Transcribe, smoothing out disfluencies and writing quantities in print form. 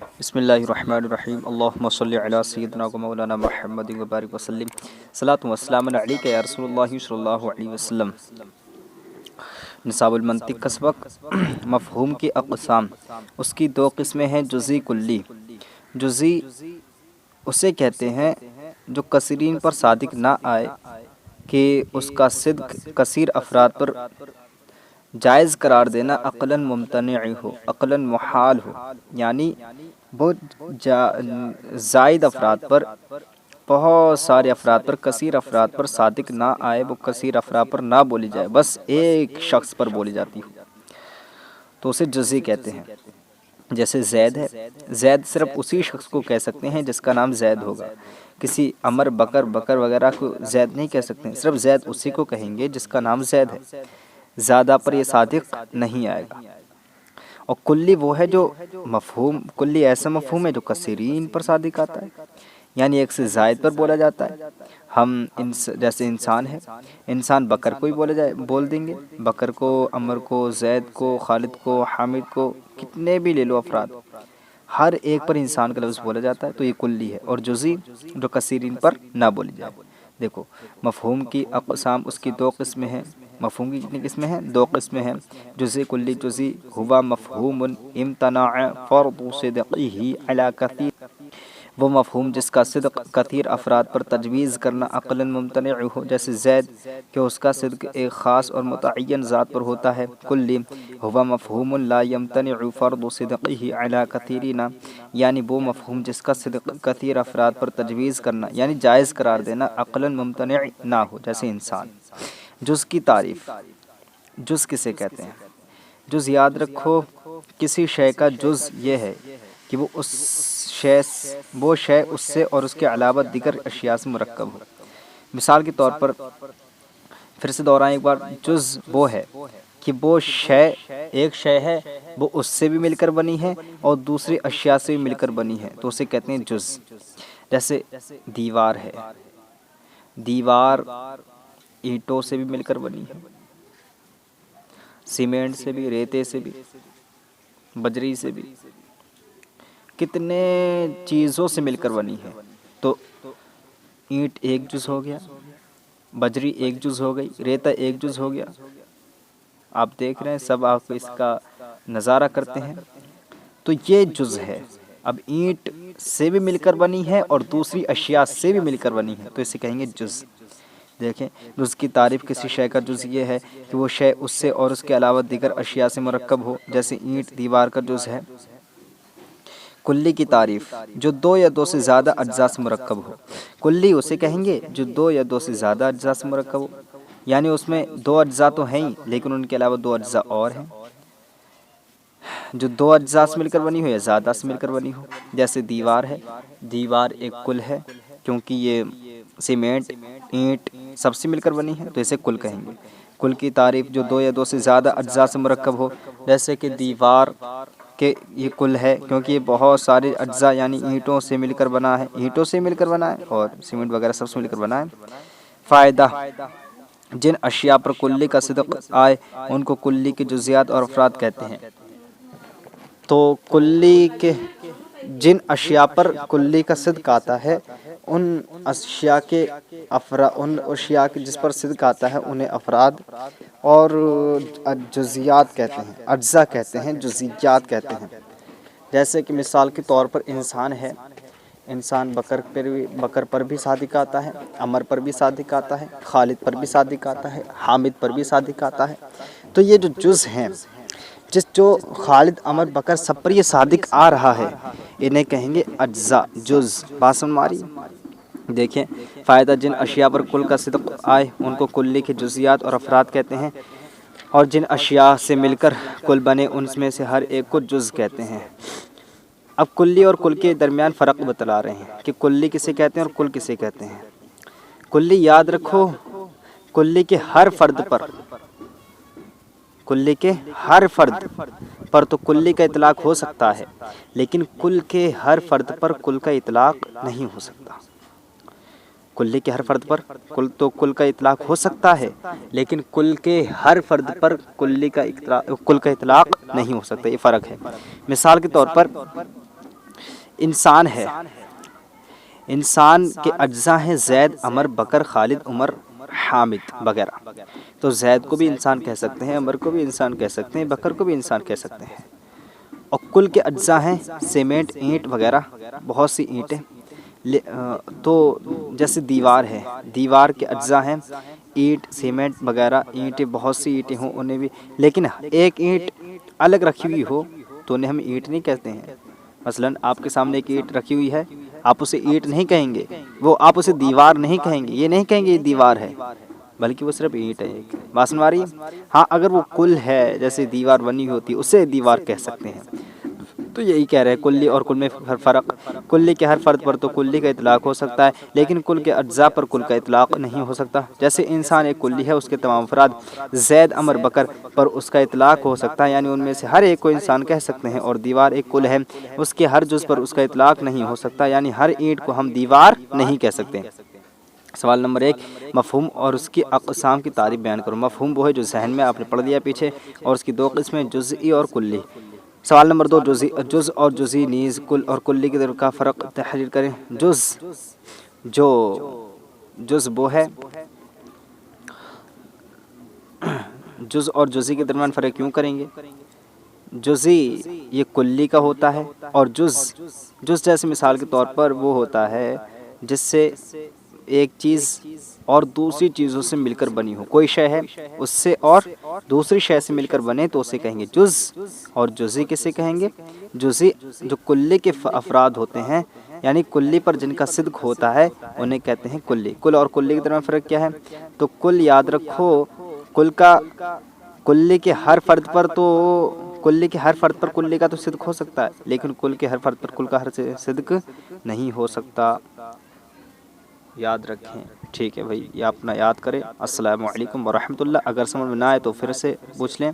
بسم اللہ الرحمن الرحیم اللہم صلی علی سیدنا و مولانا محمد وبارک وسلم صلاۃ و سلام علیک یا رسول اللہ صلی اللہ علیہ وسلم۔ نصاب المنطق کا سبق مفہوم کی اقسام، اس کی دو قسمیں ہیں، جزئی کلی۔ جزئی اسے کہتے ہیں جو کثیرین پر صادق نہ آئے کہ اس کا صدق کثیر افراد پر جائز قرار دینا عقلاً ممتنع ہو، عقلاً محال ہو، یعنی بہت زائد افراد پر، بہت سارے افراد پر، کثیر افراد پر صادق نہ آئے، وہ کثیر افراد پر نہ بولی جائے، بس ایک شخص پر بولی جاتی ہو تو اسے جزئی کہتے ہیں۔ جیسے زید ہے، زید صرف اسی شخص کو کہہ سکتے ہیں جس کا نام زید ہوگا، کسی عمر، بکر وغیرہ کو زید نہیں کہہ سکتے، صرف زید اسی کو کہیں گے جس کا نام زید ہے، زیادہ پر یہ صادق نہیں آئے گا۔ اور کلی وہ ہے جو مفہوم، کلی ایسا مفہوم ہے جو کثیرین پر صادق آتا ہے، یعنی ایک سے زائد پر بولا جاتا ہے۔ ہم جیسے انسان ہے، انسان بکر کو ہی بول دیں گے، بکر کو، عمر کو، زید کو، خالد کو، حامد کو، کتنے بھی لے لو افراد، ہر ایک پر انسان کا لفظ بولا جاتا ہے، تو یہ کلی ہے۔ اور جزئی جو کثیرین پر نہ بولی جائے۔ دیکھو مفہوم کی اقسام، اس کی دو قسمیں ہیں۔ مفہوم کی کتنی قسمیں ہیں؟ دو قسمیں ہیں، جزئی کلی۔ جزئی ہوا مفہوم امتناع فرض صدقہ علی کثیر، وہ مفہوم جس کا صدق کثیر افراد پر تجویز کرنا عقلاً ممتنع ہو، جیسے زید کہ اس کا صدق ایک خاص اور متعین ذات پر ہوتا ہے۔ کلی ہوا مفہوم لا یمتنع فرض صدقہ علی کثیرین، یعنی وہ مفہوم جس کا صدق کثیر افراد پر تجویز کرنا یعنی جائز قرار دینا عقلاً ممتنع نہ ہو، جیسے انسان۔ جز کی تعریف، جز کسے کہتے ہیں؟ جز یاد رکھو، کسی شے کا جز یہ ہے کہ وہ شے اس سے اور اس کے علاوہ دیگر اشیاء سے مرکب ہو۔ مثال کے طور پر، پھر سے دہرائیں ایک بار، جز وہ ہے کہ وہ شے، ایک شے ہے، وہ اس سے بھی مل کر بنی ہے اور دوسری اشیاء سے بھی مل کر بنی ہے، تو اسے کہتے ہیں جز۔ جیسے دیوار ہے، دیوار اینٹوں سے بھی مل کر بنی ہے، سیمنٹ سے بھی، ریتے سے بھی، بجری سے بھی، کتنے چیزوں سے مل کر بنی ہے، تو اینٹ ایک جز ہو گیا، بجری ایک جز ہو گئی، ریتا ایک جز ہو گیا۔ آپ دیکھ رہے ہیں، سب آپ اس کا نظارہ کرتے ہیں، تو یہ جز ہے۔ اب اینٹ سے بھی مل کر بنی ہے اور دوسری اشیاء سے بھی مل کر بنی ہے، تو اسے کہیں گے جز۔ دیکھیں، جز کی تعریف، کسی شے کا جز یہ ہے کہ وہ شے اس سے اور اس کے علاوہ دیگر اشیاء سے مرکب ہو، جیسے اینٹ دیوار کا جز ہے۔ کلی کی تعریف، جو دو یا دو سے زیادہ اجزاء سے مرکب ہو۔ کلی اسے کہیں گے جو دو یا دو سے زیادہ اجزاء سے مرکب ہو، یعنی اس میں دو اجزاء تو ہیں ہی لیکن ان کے علاوہ دو اجزاء اور ہیں، جو دو اجزاء سے مل کر بنی ہو یا زیادہ سے مل کر بنی ہو۔ جیسے دیوار ہے، دیوار ایک کل ہے کیونکہ یہ سیمنٹ، اینٹ سب سے مل کر بنی ہے، تو اسے کل کہیں گے۔ کل کی تعریف، جو دو یا دو سے زیادہ اجزاء سے مرکب ہو، جیسے کہ دیوار کہ یہ کل ہے کیونکہ یہ بہت سارے اجزاء یعنی اینٹوں سے مل کر بنا ہے، اینٹوں سے مل کر بنا ہے اور سیمنٹ وغیرہ سب سے مل کر بنا ہے۔ فائدہ، جن اشیاء پر کلی کا صدق آئے ان کو کلی کے جزیات اور افراد کہتے ہیں۔ تو کلی کے، جن اشیاء پر کلی کا صدق آتا ہے ان اشیاء کے جس پر صدق آتا ہے انہیں افراد اور جزیات کہتے ہیں، اجزاء کہتے ہیں، جزیات کہتے ہیں۔ جیسے کہ مثال کے طور پر انسان ہے، انسان بکر پر بھی صادق آتا ہے، عمر پر بھی صادق آتا ہے، خالد پر بھی صادق آتا ہے، حامد پر بھی صادق آتا ہے۔ تو یہ جو جز ہیں، جو خالد، عمر، بکر سب پر یہ صادق آ رہا ہے، انہیں کہیں گے اجزاء، جز۔ بات سمجھ میں آ رہی ہے؟ دیکھیں، فائدہ، جن اشیاء پر کل کا صدق آئے ان کو کلی کے جزیات اور افراد کہتے ہیں، اور جن اشیاء سے مل کر کل بنے ان میں سے ہر ایک کو جز کہتے ہیں۔ اب کلی اور کل کے درمیان فرق بتلا رہے ہیں کہ کلی کسے کہتے ہیں اور کل کسے کہتے ہیں۔ کلی یاد رکھو، کلی کے ہر فرد پر، کلی کے ہر فرد پر تو کلی کا اطلاق ہو سکتا ہے لیکن کل کے ہر فرد پر کل کا اطلاق نہیں ہو سکتا۔ کلی کے ہر فرد پر کل کا اطلاق ہو سکتا ہے لیکن کل کے ہر فرد پر کل کا اطلاق نہیں ہو سکتا، یہ فرق ہے۔ مثال کے طور پر انسان ہے، انسان کے اجزاء ہیں زید، عمر، بکر، خالد، عمر، حامد وغیرہ. تو زید کو بھی انسان کہہ سکتے ہیں، عمر کو بھی انسان کہہ سکتے ہیں، بکر کو بھی انسان کہہ سکتے ہیں. اور کل کے اجزاء ہیں سیمنٹ، اینٹ وغیرہ، بہت سی اینٹیں. تو جیسے دیوار ہے، دیوار کے اجزاء ہیں اینٹ، سیمنٹ وغیرہ، اینٹیں، بہت سی اینٹیں ہوں انہیں بھی، لیکن ایک اینٹ الگ رکھی ہوئی ہو تو انہیں ہم اینٹ نہیں کہتے ہیں. مثلاً آپ کے سامنے ایک اینٹ رکھی ہوئی ہے، آپ اسے اینٹ نہیں کہیں گے، وہ آپ اسے دیوار نہیں کہیں گے، یہ نہیں کہیں گے یہ دیوار ہے، بلکہ وہ صرف اینٹ ہے ایک. بات سن رہی ہے؟ ہاں اگر وہ کل ہے، جیسے دیوار بنی ہوتی ہے، اسے دیوار کہہ سکتے ہیں. تو یہی کہہ رہے ہیں کلی اور کل میں فرق. کلی کے ہر فرد پر تو کلی کا اطلاق ہو سکتا ہے، لیکن کل کے اجزاء پر کل کا اطلاق نہیں ہو سکتا. جیسے انسان ایک کلی ہے، اس کے تمام افراد زید، عمر، بکر پر اس کا اطلاق ہو سکتا ہے، یعنی ان میں سے ہر ایک کو انسان کہہ سکتے ہیں. اور دیوار ایک کل ہے، اس کے ہر جز پر اس کا اطلاق نہیں ہو سکتا، یعنی ہر اینٹ کو ہم دیوار نہیں کہہ سکتے. سوال نمبر 1، مفہوم اور اس کی اقسام کی تعریف بیان کرو. مفہوم وہ ہے جو ذہن میں آپ نے پڑھ لیا پیچھے، اور اس کی دو قسمیں جزئی اور کلی. سوال نمبر 2، جز اور جزئی نیز کل اور کلی کے درمیان کا فرق تحریر کریں. جز وہ ہے، جز اور جزئی کے درمیان فرق کیوں کریں گے؟ جزئی یہ کلی کا ہوتا ہے، اور جز جیسے مثال کے طور پر وہ ہوتا ہے جس سے ایک چیز اور دوسری چیزوں سے مل کر بنی ہو. کوئی شے ہے، اس سے اور دوسری شے سے مل کر بنے تو اسے کہیں گے جز. اور جزئی کسے کہیں گے؟ جزئی جو کلی کے افراد ہوتے ہیں، یعنی کلی پر جن کا صدق ہوتا ہے، انہیں کہتے ہیں کلی. کل اور کلی کے درمیان فرق کیا ہے؟ تو کل یاد رکھو، کلی کے ہر فرد پر کلی کا تو صدق ہو سکتا ہے، لیکن کل کے ہر فرد پر کل کا ہر صدق نہیں ہو سکتا. یاد رکھیں. ٹھیک ہے بھائی، یہ اپنا یاد کریں. السلام علیکم ورحمۃ اللہ. اگر سمجھ میں نہ آئے تو پھر سے پوچھ لیں.